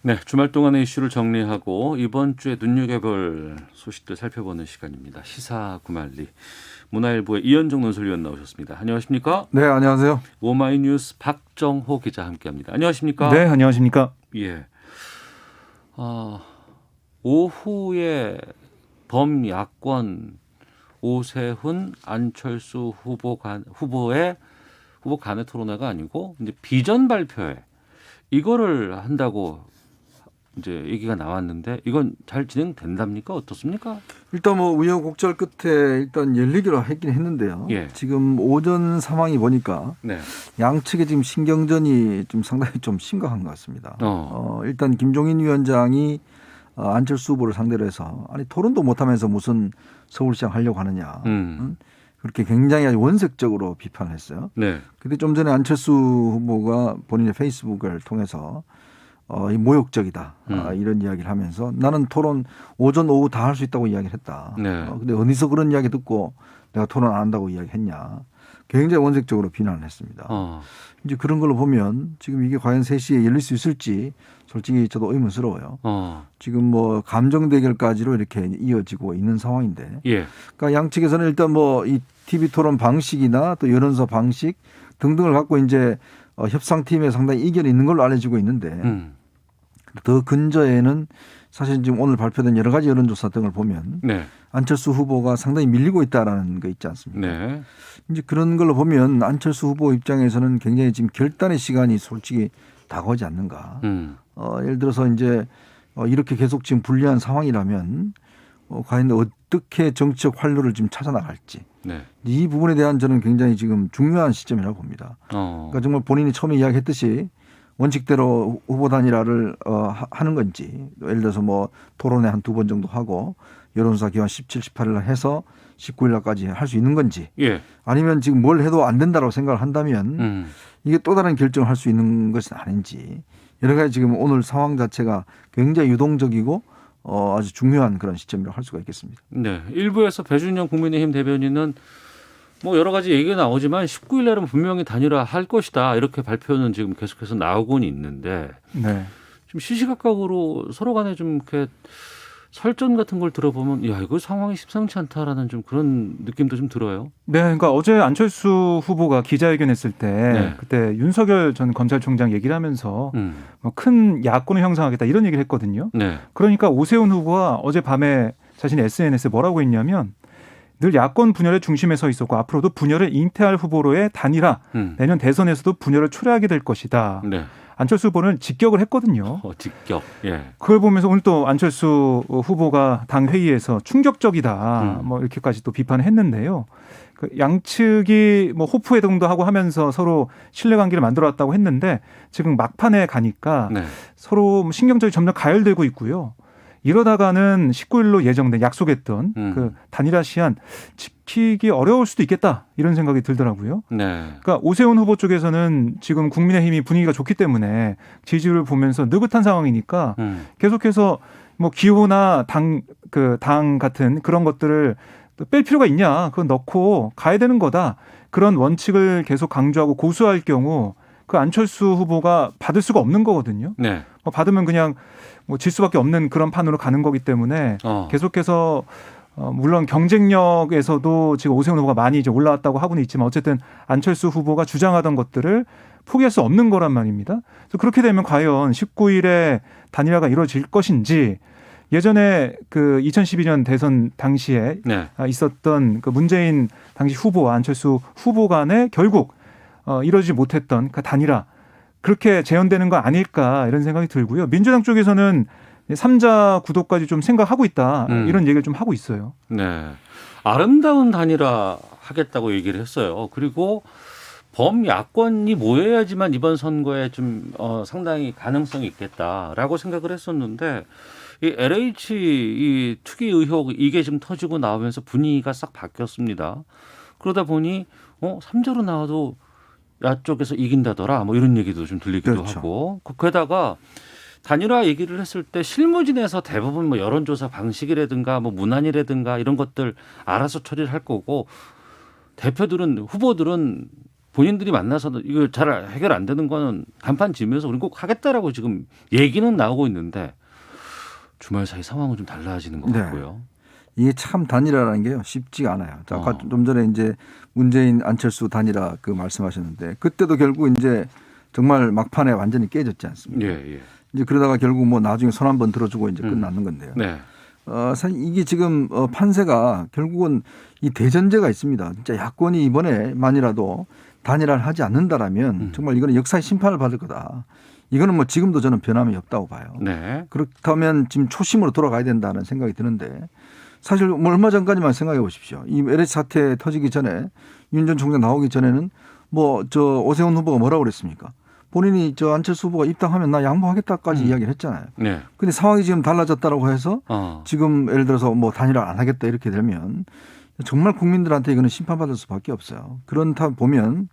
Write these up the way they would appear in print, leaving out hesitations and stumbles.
네, 주말 동안의 이슈를 정리하고 이번 주에 눈여겨볼 소식들 살펴보는 시간입니다. 시사구말리. 문화일보의 이현정 논설위원 나오셨습니다. 안녕하십니까? 네, 안녕하세요. 오마이뉴스 박정호 기자 함께합니다. 안녕하십니까? 네, 안녕하십니까? 예. 오후에 범야권 오세훈, 안철수 후보 간의 토론회가 아니고 이제 비전 발표회 이거를 한다고 이제 얘기가 나왔는데 이건 잘 진행된답니까? 어떻습니까? 일단 뭐 우여곡절 끝에 일단 열리기로 했긴 했는데요. 예. 지금 오전 상황이 보니까 네. 양측의 지금 신경전이 좀 상당히 좀 심각한 것 같습니다. 일단 김종인 위원장이 안철수 후보를 상대로 해서 아니 토론도 못하면서 무슨 서울시장 하려고 하느냐. 그렇게 굉장히 아주 원색적으로 비판을 했어요. 네. 근데 좀 전에 안철수 후보가 본인의 페이스북을 통해서 이 모욕적이다 이런 이야기를 하면서 나는 토론 오전 오후 다 할 수 있다고 이야기를 했다. 네. 근데 어디서 그런 이야기 듣고 내가 토론 안 한다고 이야기했냐. 굉장히 원색적으로 비난을 했습니다. 이제 그런 걸로 보면 지금 이게 과연 3시에 열릴 수 있을지 솔직히 저도 의문스러워요. 지금 뭐 감정 대결까지로 이렇게 이어지고 있는 상황인데. 예. 그러니까 양측에서는 일단 뭐 이 TV 토론 방식이나 또 여론조 방식 등등을 갖고 이제 협상팀에 상당히 이견이 있는 걸로 알려지고 있는데 더 근저에는 사실 지금 오늘 발표된 여러 가지 여론조사 등을 보면 네. 안철수 후보가 상당히 밀리고 있다라는 거 있지 않습니까? 네. 이제 그런 걸로 보면 안철수 후보 입장에서는 굉장히 지금 결단의 시간이 솔직히 다가오지 않는가. 예를 들어서 이제 이렇게 계속 지금 불리한 상황이라면 과연 어떻게 정치적 활로를 지금 찾아나갈지. 네. 이 부분에 대한 저는 굉장히 지금 중요한 시점이라고 봅니다. 그러니까 정말 본인이 처음에 이야기했듯이 원칙대로 후보 단일화를 하는 건지 예를 들어서 뭐 토론회 한 2번 정도 하고 여론조사 기간 17, 18일 날 해서 19일 날까지 할 수 있는 건지 예. 아니면 지금 뭘 해도 안 된다고 생각을 한다면 이게 또 다른 결정을 할 수 있는 것은 아닌지 여러 가지 지금 오늘 상황 자체가 굉장히 유동적이고 아주 중요한 그런 시점이라고 할 수가 있겠습니다. 네. 일부에서 배준영 국민의힘 대변인은 뭐 여러 가지 얘기가 나오지만 19일 날은 분명히 단일화할 것이다. 이렇게 발표는 지금 계속해서 나오고는 있는데 네. 좀 시시각각으로 서로 간에 좀 이렇게 설전 같은 걸 들어보면 야 이거 상황이 심상치 않다라는 좀 그런 느낌도 좀 들어요. 네, 그러니까 어제 안철수 후보가 기자회견했을 때 네. 그때 윤석열 전 검찰총장 얘기를 하면서 뭐 큰 야권을 형성하겠다 이런 얘기를 했거든요. 네. 그러니까 오세훈 후보가 어제 밤에 자신의 SNS에 뭐라고 했냐면 늘 야권 분열의 중심에 서 있었고 앞으로도 분열을 잉태할 후보로의 단일화 내년 대선에서도 분열을 초래하게 될 것이다. 네. 안철수 후보는 직격을 했거든요. 직격. 예. 그걸 보면서 오늘 또 안철수 후보가 당 회의에서 충격적이다. 뭐 이렇게까지 또 비판을 했는데요. 그 양측이 뭐 호프회동도 하고 하면서 서로 신뢰관계를 만들어왔다고 했는데 지금 막판에 가니까 네. 서로 신경전이 점점 가열되고 있고요. 이러다가는 19일로 예정된 약속했던 그 단일화 시한 지키기 어려울 수도 있겠다 이런 생각이 들더라고요. 네. 그러니까 오세훈 후보 쪽에서는 지금 국민의힘이 분위기가 좋기 때문에 지지율을 보면서 느긋한 상황이니까 계속해서 뭐 기호나 당 같은 그런 것들을 뺄 필요가 있냐? 그건 넣고 가야 되는 거다. 그런 원칙을 계속 강조하고 고수할 경우 그 안철수 후보가 받을 수가 없는 거거든요. 네. 뭐 받으면 그냥 뭐 질 수밖에 없는 그런 판으로 가는 거기 때문에 계속해서 물론 경쟁력에서도 지금 오세훈 후보가 많이 이제 올라왔다고 하고는 있지만 어쨌든 안철수 후보가 주장하던 것들을 포기할 수 없는 거란 말입니다. 그래서 그렇게 되면 과연 19일에 단일화가 이루어질 것인지 예전에 그 2012년 대선 당시에 네. 있었던 그 문재인 당시 후보와 안철수 후보 간에 결국 이루어지지 못했던 그 단일화 그렇게 재현되는 거 아닐까 이런 생각이 들고요. 민주당 쪽에서는 3자 구도까지 좀 생각하고 있다 이런 얘기를 좀 하고 있어요. 네. 아름다운 단일화 하겠다고 얘기를 했어요. 그리고 범야권이 모여야지만 이번 선거에 좀 상당히 가능성이 있겠다라고 생각을 했었는데 이 LH 이 투기 의혹 이게 지금 터지고 나오면서 분위기가 싹 바뀌었습니다. 그러다 보니 3자로 나와도 야쪽에서 이긴다더라 뭐 이런 얘기도 좀 들리기도 그렇죠. 하고 게다가 단일화 얘기를 했을 때 실무진에서 대부분 뭐 여론조사 방식이라든가 뭐 문안이라든가 이런 것들 알아서 처리를 할 거고 대표들은 후보들은 본인들이 만나서도 이거 잘 해결 안 되는 거는 간판 지면서 우리는 꼭 하겠다라고 지금 얘기는 나오고 있는데 주말 사이 상황은 좀 달라지는 것 같고요. 이게 참 단일화라는 게요 쉽지가 않아요. 아까 좀 전에 이제 문재인 안철수 단일화 그 말씀하셨는데 그때도 결국 이제 정말 막판에 완전히 깨졌지 않습니까? 예. 이제 그러다가 결국 뭐 나중에 손 한 번 들어주고 이제 끝났는 건데요. 네. 사실 이게 지금 판세가 결국은 이 대전제가 있습니다. 진짜 야권이 이번에만이라도 단일화를 하지 않는다라면 정말 이거는 역사의 심판을 받을 거다. 이거는 뭐 지금도 저는 변함이 없다고 봐요. 네. 그렇다면 지금 초심으로 돌아가야 된다는 생각이 드는데 사실 뭐 얼마 전까지만 생각해 보십시오. 이 LH 사태 터지기 전에 윤 전 총장 나오기 전에는 뭐 저 오세훈 후보가 뭐라고 그랬습니까? 본인이 저 안철수 후보가 입당하면 나 양보하겠다까지 이야기를 했잖아요. 네. 근데 상황이 지금 달라졌다라고 해서 지금 예를 들어서 뭐 단일화 안 하겠다 이렇게 되면 정말 국민들한테 이거는 심판받을 수밖에 없어요. 그렇다 보면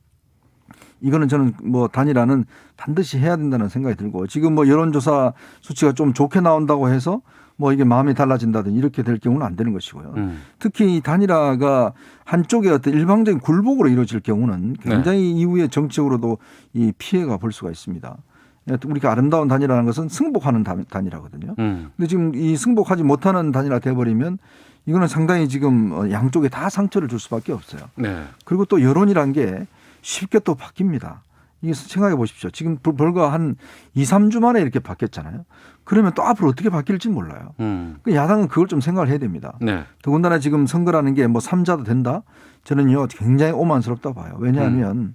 이거는 저는 뭐 단일화는 반드시 해야 된다는 생각이 들고 지금 뭐 여론조사 수치가 좀 좋게 나온다고 해서 뭐 이게 마음이 달라진다든지 이렇게 될 경우는 안 되는 것이고요. 특히 이 단일화가 한쪽의 어떤 일방적인 굴복으로 이루어질 경우는 굉장히 이후에 정치적으로도 이 피해가 볼 수가 있습니다. 우리가 아름다운 단일화라는 것은 승복하는 단일화거든요. 근데 지금 이 승복하지 못하는 단일화 돼버리면 이거는 상당히 지금 양쪽에 다 상처를 줄 수밖에 없어요. 네. 그리고 또 여론이란 게 쉽게 또 바뀝니다. 이게 생각해 보십시오. 지금 불과 한 2, 3주 만에 이렇게 바뀌었잖아요. 그러면 또 앞으로 어떻게 바뀔지 몰라요. 야당은 그걸 좀 생각을 해야 됩니다. 네. 더군다나 지금 선거라는 게 뭐 3자도 된다? 저는요 굉장히 오만스럽다고 봐요. 왜냐하면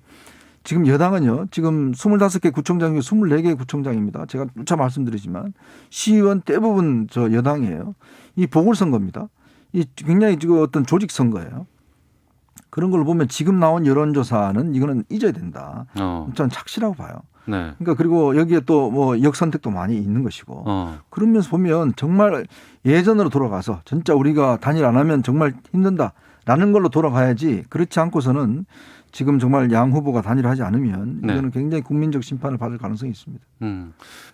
지금 여당은요 지금 25개 구청장 중 24개의 구청장입니다. 제가 누차 말씀드리지만 시의원 대부분 저 여당이에요. 이 보궐선거입니다. 이 굉장히 지금 어떤 조직선거예요. 그런 걸 보면 지금 나온 여론조사는 이거는 잊어야 된다. 저는 착실하고 봐요. 네. 그러니까 그리고 여기에 또 뭐 역선택도 많이 있는 것이고 그러면서 보면 정말 예전으로 돌아가서 진짜 우리가 단일 안 하면 정말 힘든다라는 걸로 돌아가야지 그렇지 않고서는 지금 정말 양 후보가 단일하지 않으면 이거는 굉장히 국민적 심판을 받을 가능성이 있습니다.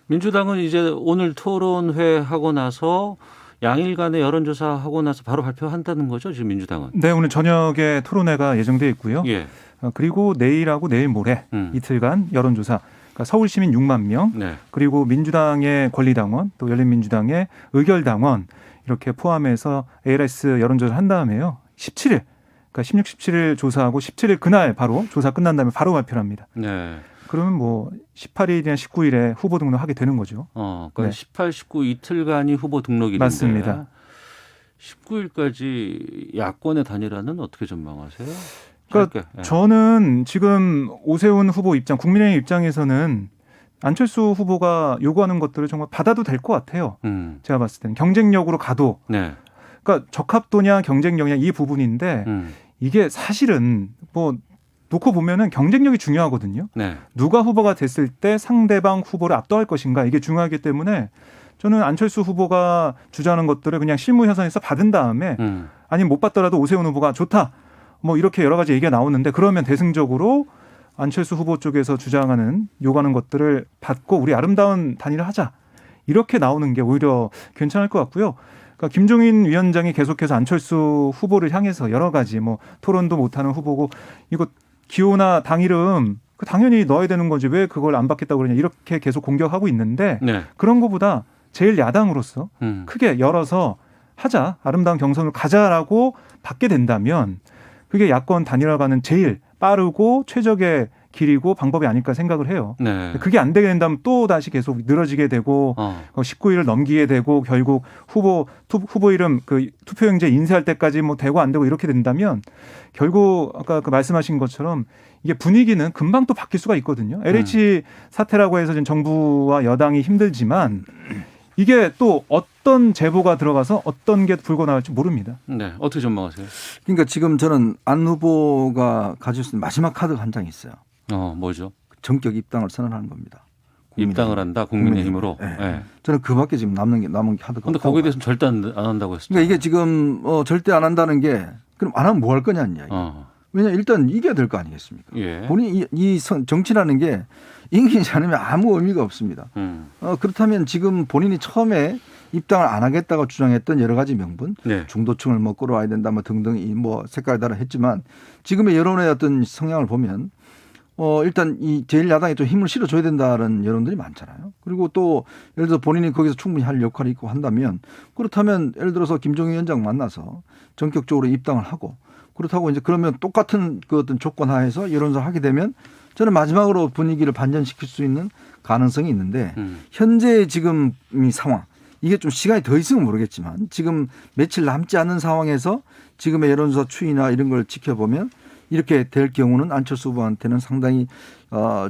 민주당은 이제 오늘 토론회 하고 나서 양일간의 여론조사 하고 나서 바로 발표한다는 거죠, 지금 민주당은? 네, 오늘 저녁에 토론회가 예정돼 있고요. 예. 그리고 내일하고 내일 모레 이틀간 여론조사. 그러니까 서울 시민 6만 명, 네. 그리고 민주당의 권리당원, 또 열린민주당의 의결당원 이렇게 포함해서 ALS 여론조사를 한 다음에요. 17일, 그러니까 16, 17일 조사하고 17일 그날 바로 조사 끝난 다음에 바로 발표를 합니다. 네. 그러면 뭐 18일이나 19일에 후보 등록하게 되는 거죠. 그러니까 네. 18, 19 이틀간이 후보 등록일인데 맞습니다. 19일까지 야권의 단일화는 어떻게 전망하세요? 그러니까 저는 지금 오세훈 후보 입장, 국민의힘 입장에서는 안철수 후보가 요구하는 것들을 정말 받아도 될 것 같아요. 제가 봤을 때는 경쟁력으로 가도. 네. 그러니까 적합도냐 경쟁력이냐 이 부분인데 이게 사실은 뭐 놓고 보면은 경쟁력이 중요하거든요. 네. 누가 누가 후보가 됐을 때 상대방 후보를 압도할 것인가 이게 중요하기 때문에 저는 안철수 후보가 주장하는 것들을 그냥 실무 협상에서 받은 다음에 아니면 못 받더라도 오세훈 후보가 좋다. 뭐 이렇게 여러 가지 얘기가 나오는데 그러면 대승적으로 안철수 후보 쪽에서 주장하는 요구하는 것들을 받고 우리 아름다운 단일화 하자. 이렇게 나오는 게 오히려 괜찮을 것 같고요. 그러니까 김종인 위원장이 계속해서 안철수 후보를 향해서 여러 가지 뭐 토론도 못하는 후보고 이거 기호나 당 이름 당연히 넣어야 되는 거지 왜 그걸 안 받겠다고 그러냐 이렇게 계속 공격하고 있는데 네. 그런 것보다 제일 야당으로서 크게 열어서 하자. 아름다운 경선을 가자라고 받게 된다면 그게 야권 단일화가는 제일 빠르고 최적의 길이고 방법이 아닐까 생각을 해요. 네. 그게 안 되게 된다면 또 다시 계속 늘어지게 되고 19일을 넘기게 되고 결국 후보 이름 그 투표용지에 인쇄할 때까지 뭐 되고 안 되고 이렇게 된다면 결국 아까 그 말씀하신 것처럼 이게 분위기는 금방 또 바뀔 수가 있거든요. LH 사태라고 해서 지금 정부와 여당이 힘들지만 이게 또 어떤 제보가 들어가서 어떤 게 불고 나올지 모릅니다. 네, 어떻게 전망하세요? 그러니까 지금 저는 안 후보가 가질 수 있는 마지막 카드가 한 장이 있어요. 뭐죠? 전격 입당을 선언하는 겁니다. 입당을 한다 국민의힘으로. 네. 네. 저는 그밖에 지금 남은 카드가. 그런데 거기에 대해서는 절대 안 한다고 했어요. 그러니까 이게 지금 절대 안 한다는 게 그럼 안 하면 뭐 할 거냐는 이야기. 왜냐 일단 이겨야 될 거 아니겠습니까? 예. 본인이 이 정치라는 게 이기지 않으면 아무 의미가 없습니다. 그렇다면 지금 본인이 처음에 입당을 안 하겠다고 주장했던 여러 가지 명분, 네. 중도층을 뭐 끌어와야 된다, 뭐 등등 뭐 색깔에 따라 했지만 지금의 여론의 어떤 성향을 보면 일단 이 제1야당에 좀 힘을 실어줘야 된다는 여론들이 많잖아요. 그리고 또 예를 들어서 본인이 거기서 충분히 할 역할이 있고 한다면 그렇다면 예를 들어서 김정일 위원장 만나서 전격적으로 입당을 하고 그렇다고 이제 그러면 똑같은 그 어떤 조건 하에서 여론조사를 하게 되면 저는 마지막으로 분위기를 반전시킬 수 있는 가능성이 있는데 현재 지금 이 상황 이게 좀 시간이 더 있으면 모르겠지만 지금 며칠 남지 않은 상황에서 지금의 여론조사 추이나 이런 걸 지켜보면 이렇게 될 경우는 안철수 후보한테는 상당히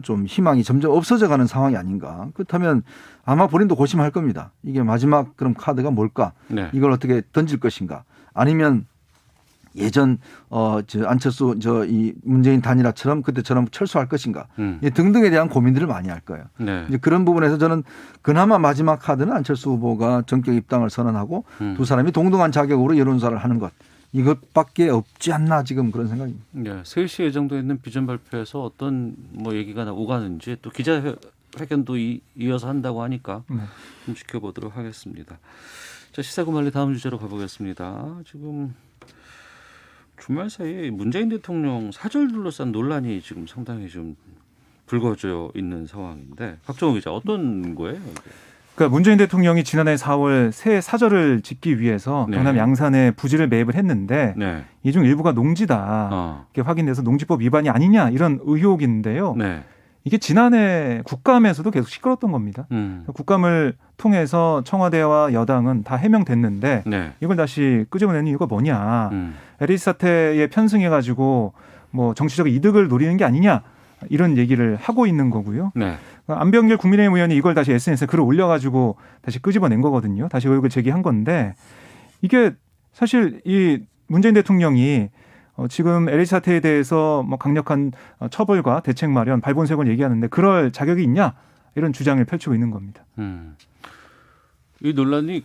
좀 희망이 점점 없어져 가는 상황이 아닌가. 그렇다면 아마 본인도 고심할 겁니다. 이게 마지막 그럼 카드가 뭘까? 네. 이걸 어떻게 던질 것인가? 아니면 예전 안철수 이 문재인 단일화처럼 그때처럼 철수할 것인가 등등에 대한 고민들을 많이 할 거예요. 네. 이제 그런 부분에서 저는 그나마 마지막 카드는 안철수 후보가 전격 입당을 선언하고 두 사람이 동등한 자격으로 여론조사를 하는 것. 이것밖에 없지 않나 지금 그런 생각입니다. 네, 3시 예정돼 있는 비전 발표에서 어떤 뭐 얘기가 오가는지 또 기자회견도 이어서 한다고 하니까 좀 지켜보도록 하겠습니다. 자, 시사구말리 다음 주제로 가보겠습니다. 지금 주말 사이에 문재인 대통령 사절 둘러싼 논란이 지금 상당히 좀 불거져 있는 상황인데 박정호 기자 어떤 거예요? 이게? 그러니까 문재인 대통령이 지난해 4월 새 사절을 짓기 위해서 경남 양산에 부지를 매입을 했는데 이 중 일부가 농지다. 이게 확인돼서 농지법 위반이 아니냐 이런 의혹인데요. 이게 지난해 국감에서도 계속 시끄러웠던 겁니다. 국감을 통해서 청와대와 여당은 다 해명됐는데 이걸 다시 끄집어내는 이유가 뭐냐. LH 사태에 편승해가지고 뭐 정치적 이득을 노리는 게 아니냐. 이런 얘기를 하고 있는 거고요. 안병길 국민의힘 의원이 이걸 다시 SNS에 글을 올려가지고 다시 끄집어낸 거거든요. 다시 의혹을 제기한 건데 이게 사실 이 문재인 대통령이 지금 LH 사태에 대해서 뭐 강력한 처벌과 대책 마련, 발본색을 얘기하는데 그럴 자격이 있냐 이런 주장을 펼치고 있는 겁니다. 이 논란이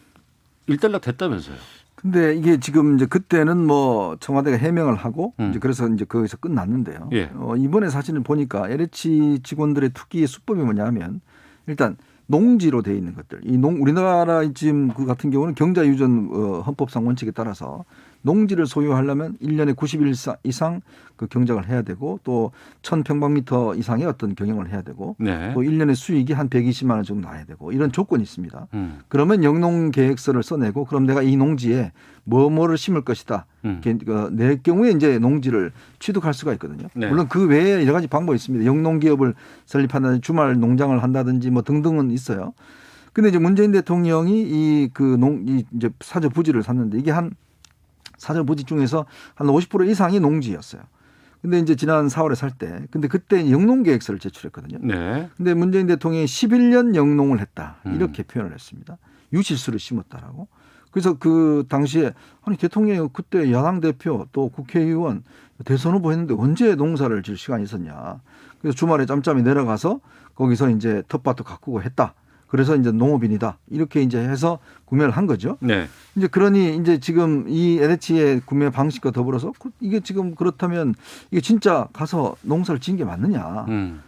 일단락 됐다면서요? 근데 이게 지금 이제 그때는 뭐 청와대가 해명을 하고 이제 그래서 이제 거기서 끝났는데요. 이번에 사진을 보니까 LH 직원들의 투기의 수법이 뭐냐면 일단 농지로 돼 있는 것들. 우리나라 지금 그 같은 경우는 경자유전 헌법상 원칙에 따라서 농지를 소유하려면 1년에 90일 이상 그 경작을 해야 되고 또 1000평방미터 이상의 어떤 경영을 해야 되고 또 1년에 수익이 한 120만 원 정도 나야 되고 이런 조건이 있습니다. 그러면 영농 계획서를 써내고 그럼 내가 이 농지에 뭐를 심을 것이다. 내 경우에 이제 농지를 취득할 수가 있거든요. 물론 그 외에 여러 가지 방법이 있습니다. 영농 기업을 설립한다든지 주말 농장을 한다든지 뭐 등등은 있어요. 근데 이제 문재인 대통령이 이 이제 사저 부지를 샀는데 이게 한 사저 부지 중에서 한 50% 이상이 농지였어요. 근데 이제 지난 4월에 살 때, 근데 그때 영농 계획서를 제출했거든요. 근데 문재인 대통령이 11년 영농을 했다 이렇게 표현을 했습니다. 유실수를 심었다라고. 그래서 그 당시에 아니 대통령이 그때 야당 대표 또 국회의원 대선 후보 했는데 언제 농사를 질 시간이 있었냐. 그래서 주말에 짬짬이 내려가서 거기서 이제 텃밭도 가꾸고 했다. 그래서 이제 농업인이다. 이렇게 이제 해서 구매를 한 거죠. 이제 그러니 이제 지금 이 LH의 구매 방식과 더불어서 이게 지금 그렇다면 이게 진짜 가서 농사를 지은 게 맞느냐.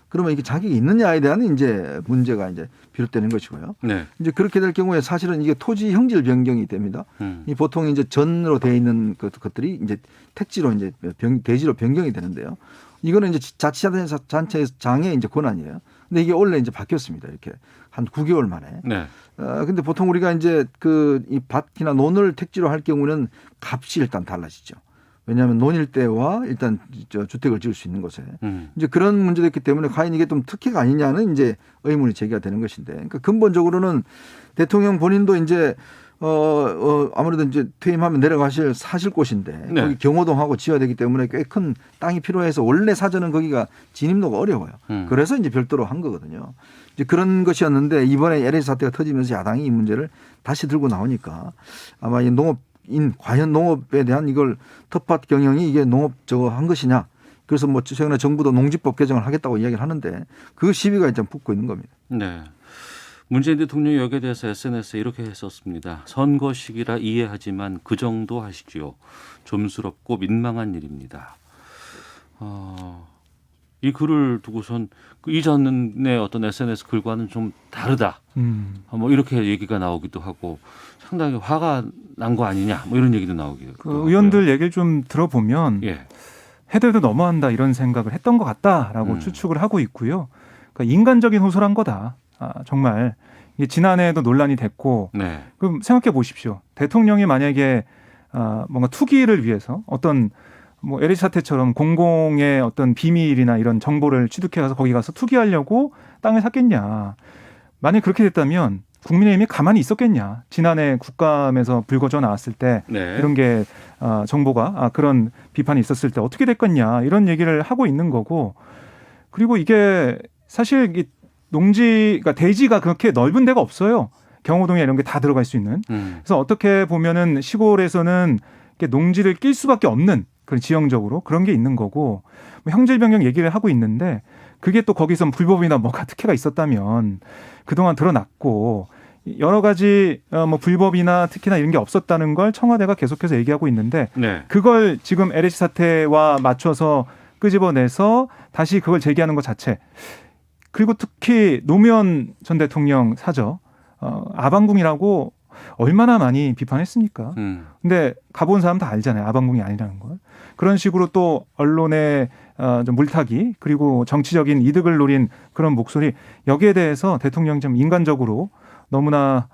그러면 이게 자격이 있느냐에 대한 이제 문제가 이제 비롯되는 것이고요. 이제 그렇게 될 경우에 사실은 이게 토지 형질 변경이 됩니다. 이 보통 이제 전으로 되어 있는 것들이 이제 택지로 이제 대지로 변경이 되는데요. 이거는 이제 자치자치단체장의 이제 권한이에요. 근데 이게 원래 이제 바뀌었습니다. 이렇게 한 9개월 만에. 근데 보통 우리가 이제 이 밭이나 논을 택지로 할 경우는 값이 일단 달라지죠. 왜냐하면 논일 때와 일단 주택을 지을 수 있는 곳에 이제 그런 문제도 있기 때문에 과연 이게 좀 특혜가 아니냐는 이제 의문이 제기가 되는 것인데, 그러니까 근본적으로는 대통령 본인도 이제 아무래도 이제 퇴임하면 내려가실 사실 곳인데 거기 경호동하고 지어야 되기 때문에 꽤 큰 땅이 필요해서 원래 사전은 거기가 진입로가 어려워요. 그래서 이제 별도로 한 거거든요. 이제 그런 것이었는데 이번에 LH 사태가 터지면서 야당이 이 문제를 다시 들고 나오니까 아마 이 과연 농업에 대한 이걸 텃밭 경영이 이게 농업 한 것이냐. 그래서 뭐 최근에 정부도 농지법 개정을 하겠다고 이야기를 하는데 그 시비가 이제 붙고 있는 겁니다. 문재인 대통령이 여기에 대해서 SNS에 이렇게 했었습니다. 선거 시기라 이해하지만 그 정도 하시지요. 좀스럽고 민망한 일입니다. 이 글을 두고선 이전의 어떤 SNS 글과는 좀 다르다. 뭐 이렇게 얘기가 나오기도 하고 상당히 화가 난 거 아니냐. 뭐 이런 얘기도 나오기도 하고요. 의원들 얘기를 좀 들어보면 해도 너무한다 이런 생각을 했던 것 같다라고 추측을 하고 있고요. 그러니까 인간적인 호소를 한 거다. 정말 이게 지난해에도 논란이 됐고 네. 그럼 생각해 보십시오. 대통령이 만약에 뭔가 투기를 위해서 어떤 뭐 LH 사태처럼 공공의 어떤 비밀이나 이런 정보를 취득해 가서 거기 가서 투기하려고 땅을 샀겠냐. 만약 그렇게 됐다면 국민의힘이 가만히 있었겠냐. 지난해 국감에서 불거져 나왔을 때 네. 이런 게 정보가 그런 비판이 있었을 때 어떻게 됐겠냐 이런 얘기를 하고 있는 거고 그리고 이게 사실 이 그러니까 대지가 그렇게 넓은 데가 없어요. 경호동에 이런 게 다 들어갈 수 있는. 그래서 어떻게 보면은 시골에서는 농지를 낄 수밖에 없는 그런 지형적으로 그런 게 있는 거고 뭐 형질 변경 얘기를 하고 있는데 그게 또 거기서 불법이나 뭐가 특혜가 있었다면 그동안 드러났고 여러 가지 뭐 불법이나 특혜나 이런 게 없었다는 걸 청와대가 계속해서 얘기하고 있는데 네. 그걸 지금 LH 사태와 맞춰서 끄집어내서 다시 그걸 제기하는 것 자체 그리고 특히 노무현 전 대통령 사저 아방궁이라고 얼마나 많이 비판했습니까? 근데 가본 사람 다 알잖아요. 아방궁이 아니라는 걸. 그런 식으로 또 언론의 좀 물타기 그리고 정치적인 이득을 노린 그런 목소리 여기에 대해서 대통령이 좀 인간적으로 너무나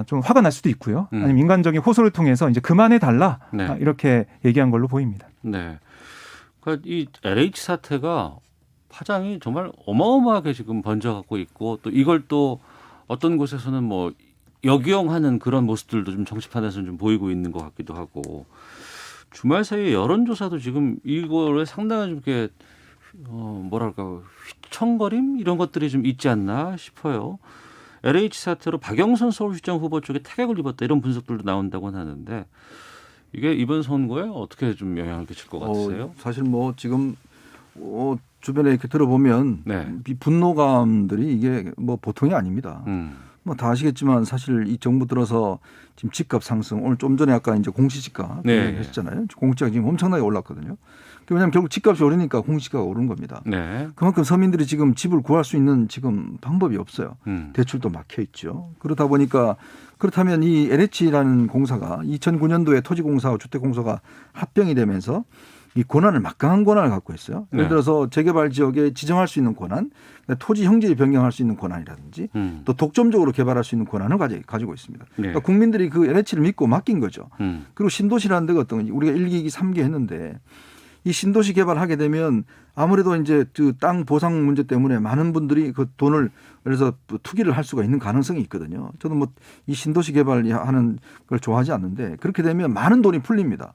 좀 화가 날 수도 있고요. 아니면 인간적인 호소를 통해서 이제 그만해 달라 네. 이렇게 얘기한 걸로 보입니다. 네. 그러니까 이 LH 사태가 파장이 정말 어마어마하게 지금 번져갖고 있고 또 이걸 또 어떤 곳에서는 뭐 역이용하는 그런 모습들도 좀 정치판에서는 좀 보이고 있는 것 같기도 하고 주말 사이에 여론조사도 지금 이거를 상당히 좀 이렇게 뭐랄까 휘청거림 이런 것들이 좀 있지 않나 싶어요. LH 사태로 박영선 서울시장 후보 쪽에 타격을 입었다 이런 분석들도 나온다고 하는데 이게 이번 선거에 어떻게 좀 영향을 끼칠 것 같으세요? 사실 뭐 지금 주변에 이렇게 들어보면 네. 이 분노감들이 이게 뭐 보통이 아닙니다. 뭐 다 아시겠지만 사실 이 정부 들어서 지금 집값 상승 오늘 좀 전에 아까 이제 공시지가 네. 했잖아요. 공시지가 지금 엄청나게 올랐거든요. 왜냐하면 결국 집값이 오르니까 공시지가가 오른 겁니다. 네. 그만큼 서민들이 지금 집을 구할 수 있는 지금 방법이 없어요. 대출도 막혀 있죠. 그러다 보니까 그렇다면 이 LH라는 공사가 2009년도에 토지공사와 주택공사가 합병이 되면서 이 권한을 막강한 권한을 갖고 있어요. 예를 들어서 재개발 지역에 지정할 수 있는 권한, 토지 형질을 변경할 수 있는 권한이라든지 또 독점적으로 개발할 수 있는 권한을 가지고 있습니다. 그러니까 국민들이 그 LH를 믿고 맡긴 거죠. 그리고 신도시라는 데가 어떤 건지 우리가 1기, 2기, 3기 했는데 이 신도시 개발하게 되면 아무래도 이제 그 땅 보상 문제 때문에 많은 분들이 그 돈을 그래서 투기를 할 수가 있는 가능성이 있거든요. 저도 뭐 이 신도시 개발하는 걸 좋아하지 않는데 그렇게 되면 많은 돈이 풀립니다.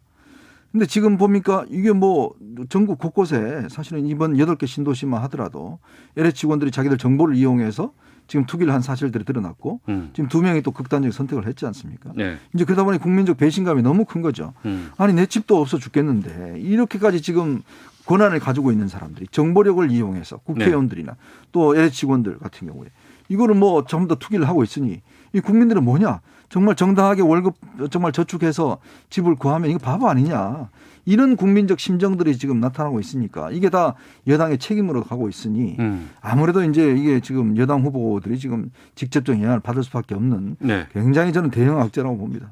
근데 지금 보니까 이게 뭐 전국 곳곳에 사실은 이번 8개 신도시만 하더라도 LH 직원들이 자기들 정보를 이용해서 지금 투기를 한 사실들이 드러났고 지금 2명이 또 극단적 선택을 했지 않습니까? 네. 이제 그러다 보니 국민적 배신감이 너무 큰 거죠. 아니 내 집도 없어 죽겠는데 이렇게까지 지금 권한을 가지고 있는 사람들이 정보력을 이용해서 국회의원들이나 또 LH 직원들 같은 경우에 이거를 뭐 전부 다 투기를 하고 있으니 이 국민들은 뭐냐? 정말 정당하게 월급 정말 저축해서 집을 구하면 이거 바보 아니냐. 이런 국민적 심정들이 지금 나타나고 있으니까 이게 다 여당의 책임으로 가고 있으니 아무래도 이제 이게 지금 여당 후보들이 지금 직접적인 영향을 받을 수밖에 없는 네. 굉장히 저는 대형 악재라고 봅니다.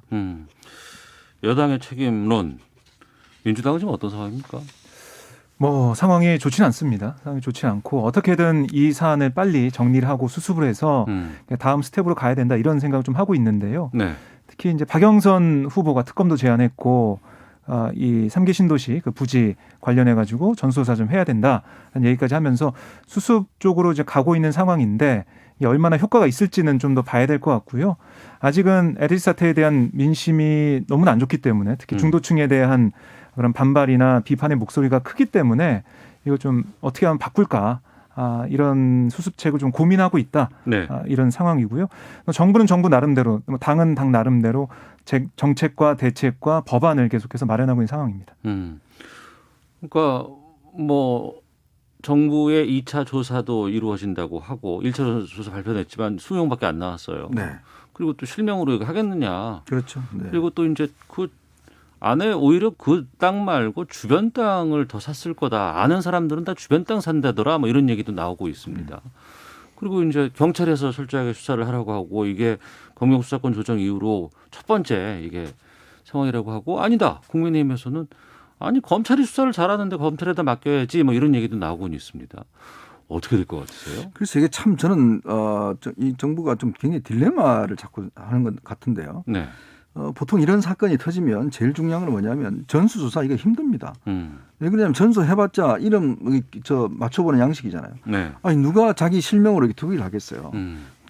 여당의 책임론 민주당은 지금 어떤 상황입니까? 뭐 상황이 좋지는 않습니다. 상황이 좋지 않고 어떻게든 이 사안을 빨리 정리를 하고 수습을 해서 다음 스텝으로 가야 된다 이런 생각을 좀 하고 있는데요. 네. 특히 이제 박영선 후보가 특검도 제안했고 이 3기 신도시 그 부지 관련해 가지고 전수조사 좀 해야 된다는 얘기까지 하면서 수습 쪽으로 이제 가고 있는 상황인데 이게 얼마나 효과가 있을지는 좀 더 봐야 될 것 같고요. 아직은 LH 사태에 대한 민심이 너무나 안 좋기 때문에 특히 중도층에 대한 그런 반발이나 비판의 목소리가 크기 때문에 이거 좀 어떻게 하면 바꿀까 이런 수습책을 좀 고민하고 있다. 네. 이런 상황이고요. 정부는 정부 나름대로 당은 당 나름대로 정책과 대책과 법안을 계속해서 마련하고 있는 상황입니다. 그러니까 뭐 정부의 2차 조사도 이루어진다고 하고 1차 조사 발표했지만 20명밖에 안 나왔어요. 네. 그리고 또 실명으로 이거 하겠느냐. 그렇죠. 네. 그리고 또 이제 그 안에 오히려 그 땅 말고 주변 땅을 더 샀을 거다. 아는 사람들은 다 주변 땅 산다더라. 뭐 이런 얘기도 나오고 있습니다. 그리고 이제 경찰에서 철저하게 수사를 하라고 하고 이게 검경수사권 조정 이후로 첫 번째 이게 상황이라고 하고 아니다. 국민의힘에서는 아니 검찰이 수사를 잘하는데 검찰에다 맡겨야지 뭐 이런 얘기도 나오곤 있습니다. 어떻게 될 것 같으세요? 그래서 이게 참 저는 이 정부가 좀 굉장히 딜레마를 자꾸 하는 것 같은데요. 네. 보통 이런 사건이 터지면 제일 중요한 건 뭐냐면 전수조사 이거 힘듭니다. 왜 그러냐면 전수해봤자 이름 맞춰보는 양식이잖아요. 네. 아니 누가 자기 실명으로 이렇게 투기를 하겠어요.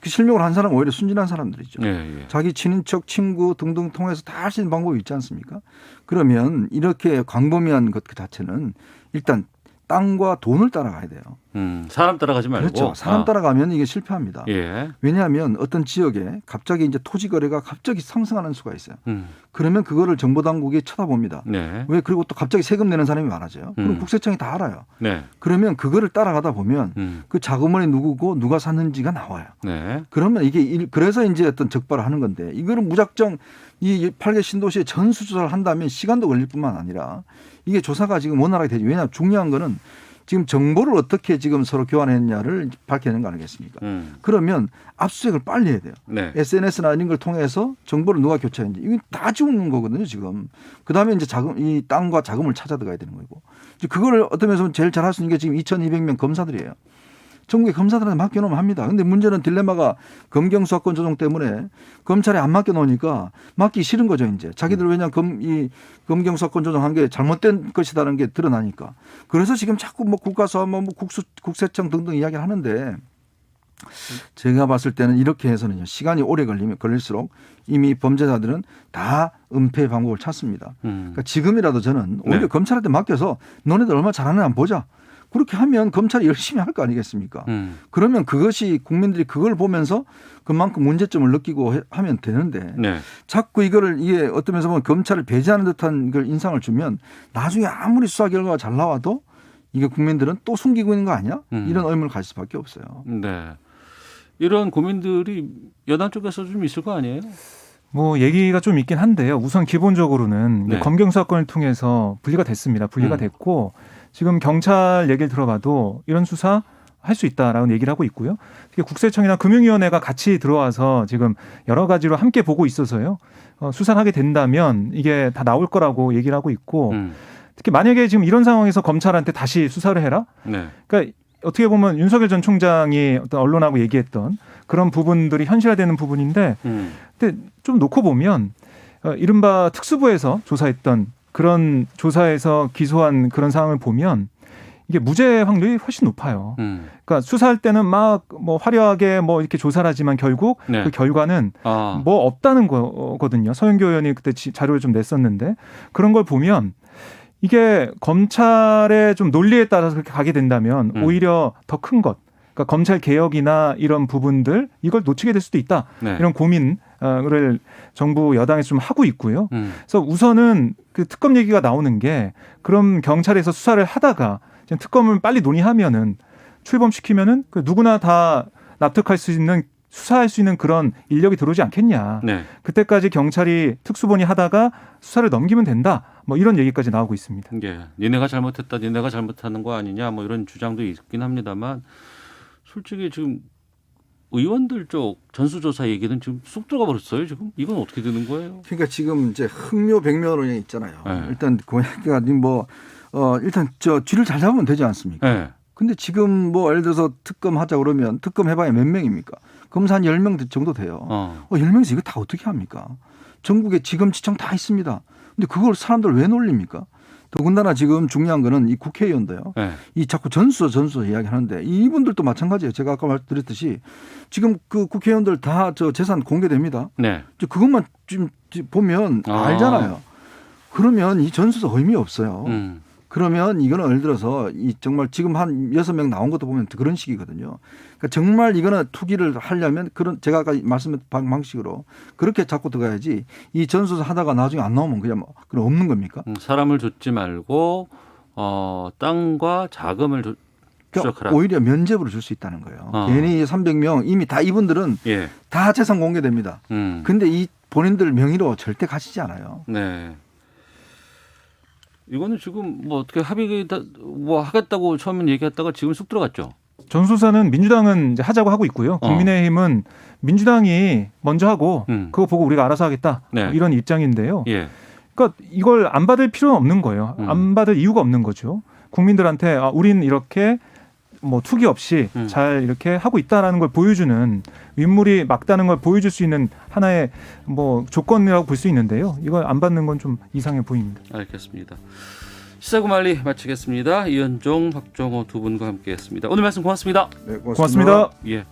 그 실명으로 한 사람은 오히려 순진한 사람들이죠. 예. 자기 친인척, 친구 등등 통해서 다 할 수 있는 방법이 있지 않습니까? 그러면 이렇게 광범위한 것 자체는 일단 땅과 돈을 따라가야 돼요. 사람 따라가지 말고. 그렇죠. 사람 따라가면 이게 실패합니다. 예. 왜냐하면 어떤 지역에 갑자기 이제 토지 거래가 갑자기 상승하는 수가 있어요. 그러면 그거를 정보당국이 쳐다봅니다. 네. 왜 그리고 또 갑자기 세금 내는 사람이 많아져요. 그럼 국세청이 다 알아요. 네. 그러면 그거를 따라가다 보면 그 자금원이 누구고 누가 샀는지가 나와요. 네. 그러면 이게 그래서 이제 어떤 적발을 하는 건데 이거를 무작정 이 8개 신도시에 전수조사를 한다면 시간도 걸릴 뿐만 아니라 이게 조사가 지금 원활하게 되죠. 왜냐하면 중요한 거는 지금 정보를 어떻게 지금 서로 교환했냐를 밝혀내는 거 아니겠습니까? 그러면 압수수색을 빨리 해야 돼요. 네. SNS나 이런 걸 통해서 정보를 누가 교체했는지 이건 다 지우는 거거든요. 지금. 그다음에 이제 이 땅과 자금을 찾아 들어가야 되는 거고. 이제 그걸 어떤 면에서 제일 잘할 수 있는 게 지금 2,200명 검사들이에요. 전국의 검사들한테 맡겨놓으면 합니다. 근데 문제는 딜레마가 검경 수사권 조정 때문에 검찰에 안 맡겨놓으니까 맡기 싫은 거죠, 이제. 자기들 왜냐하면 이 검경 수사권 조정한 게 잘못된 것이라는 게 드러나니까. 그래서 지금 자꾸 뭐 국가수사, 뭐 국세청 등등 이야기를 하는데 제가 봤을 때는 이렇게 해서는요, 시간이 오래 걸릴수록 이미 범죄자들은 다 은폐 방법을 찾습니다. 그러니까 지금이라도 저는 오히려 검찰한테 맡겨서 너네들 얼마나 잘하느냐 한번 보자. 그렇게 하면 검찰이 열심히 할 거 아니겠습니까? 그러면 그것이 국민들이 그걸 보면서 그만큼 문제점을 느끼고 하면 되는데 자꾸 이게 어떤 면에서 보면 검찰을 배제하는 듯한 걸 인상을 주면 나중에 아무리 수사 결과가 잘 나와도 이게 국민들은 또 숨기고 있는 거 아니야? 이런 의문을 가질 수밖에 없어요. 네. 이런 고민들이 여당 쪽에서 좀 있을 거 아니에요? 뭐 얘기가 좀 있긴 한데요. 우선 기본적으로는 검경 수사권을 통해서 분리가 됐습니다. 분리가 됐고 지금 경찰 얘기를 들어봐도 이런 수사 할 수 있다라는 얘기를 하고 있고요. 특히 국세청이나 금융위원회가 같이 들어와서 지금 여러 가지로 함께 보고 있어서요. 수사를 하게 된다면 이게 다 나올 거라고 얘기를 하고 있고 특히 만약에 지금 이런 상황에서 검찰한테 다시 수사를 해라. 그러니까 어떻게 보면 윤석열 전 총장이 어떤 언론하고 얘기했던 그런 부분들이 현실화되는 부분인데 근데 좀 놓고 보면 이른바 특수부에서 조사했던 그런 조사에서 기소한 그런 상황을 보면 이게 무죄 확률이 훨씬 높아요. 그러니까 수사할 때는 막 뭐 화려하게 뭐 이렇게 조사를 하지만 결국 그 결과는 뭐 없다는 거거든요. 서영교 의원이 그때 자료를 좀 냈었는데 그런 걸 보면 이게 검찰의 좀 논리에 따라서 그렇게 가게 된다면 오히려 더 큰 것. 그러니까 검찰 개혁이나 이런 부분들 이걸 놓치게 될 수도 있다. 이런 고민을 정부 여당에서 좀 하고 있고요. 그래서 우선은 그 특검 얘기가 나오는 게 그럼 경찰에서 수사를 하다가 특검을 빨리 논의하면은 출범시키면은 그 누구나 다 납득할 수 있는 수사할 수 있는 그런 인력이 들어오지 않겠냐. 그때까지 경찰이 특수본이 하다가 수사를 넘기면 된다. 뭐 이런 얘기까지 나오고 있습니다. 니네가 잘못했다. 니네가 잘못하는 거 아니냐. 뭐 이런 주장도 있긴 합니다만 솔직히 지금 의원들 쪽 전수조사 얘기는 지금 쑥 들어가 버렸어요. 지금 이건 어떻게 되는 거예요? 그러니까 지금 이제 흥묘백묘론이 있잖아요. 일단 고양이가 뭐 일단 쥐를 잘 잡으면 되지 않습니까? 근데 지금 뭐 예를 들어서 특검 하자 그러면 특검 해봐야 몇 명입니까? 검사 한 10명 정도 돼요. 10명에서 이거 다 어떻게 합니까? 전국에 지검지청 다 있습니다. 근데 그걸 사람들 왜 놀립니까? 더군다나 지금 중요한 거는 이 국회의원도요. 이 자꾸 전수조 이야기하는데 이분들도 마찬가지예요. 제가 아까 말씀드렸듯이 지금 그 국회의원들 다 재산 공개됩니다. 그것만 좀 보면 알잖아요. 그러면 이 전수조 의미 없어요. 그러면 이거는 예를 들어서 정말 지금 한 6명 나온 것도 보면 그런 식이거든요. 그러니까 정말 이거는 투기를 하려면 제가 아까 말씀드린 방식으로 그렇게 자꾸 들어가야지 이 전수조 하다가 나중에 안 나오면 그냥 그럼 없는 겁니까? 사람을 줬지 말고 땅과 자금을 그러니까 오히려 면죄부를 줄 수 있다는 거예요. 괜히 300명 이미 다 이분들은 다 재산 공개됩니다. 근데 이 본인들 명의로 절대 가시지 않아요. 이거는 지금 뭐 어떻게 뭐 하겠다고 처음엔 얘기했다가 지금 쑥 들어갔죠. 전수조사는 민주당은 이제 하자고 하고 있고요. 국민의힘은 민주당이 먼저 하고 그거 보고 우리가 알아서 하겠다. 이런 입장인데요. 그러니까 이걸 안 받을 필요는 없는 거예요. 안 받을 이유가 없는 거죠. 국민들한테 우린 이렇게 뭐 투기 없이 잘 이렇게 하고 있다라는 걸 보여주는 윗물이 막다는 걸 보여줄 수 있는 하나의 뭐 조건이라고 볼 수 있는데요. 이걸 안 받는 건 좀 이상해 보입니다. 알겠습니다. 시사구말리 마치겠습니다. 이현종, 박정호 두 분과 함께했습니다. 오늘 말씀 고맙습니다. 네, 고맙습니다. 예.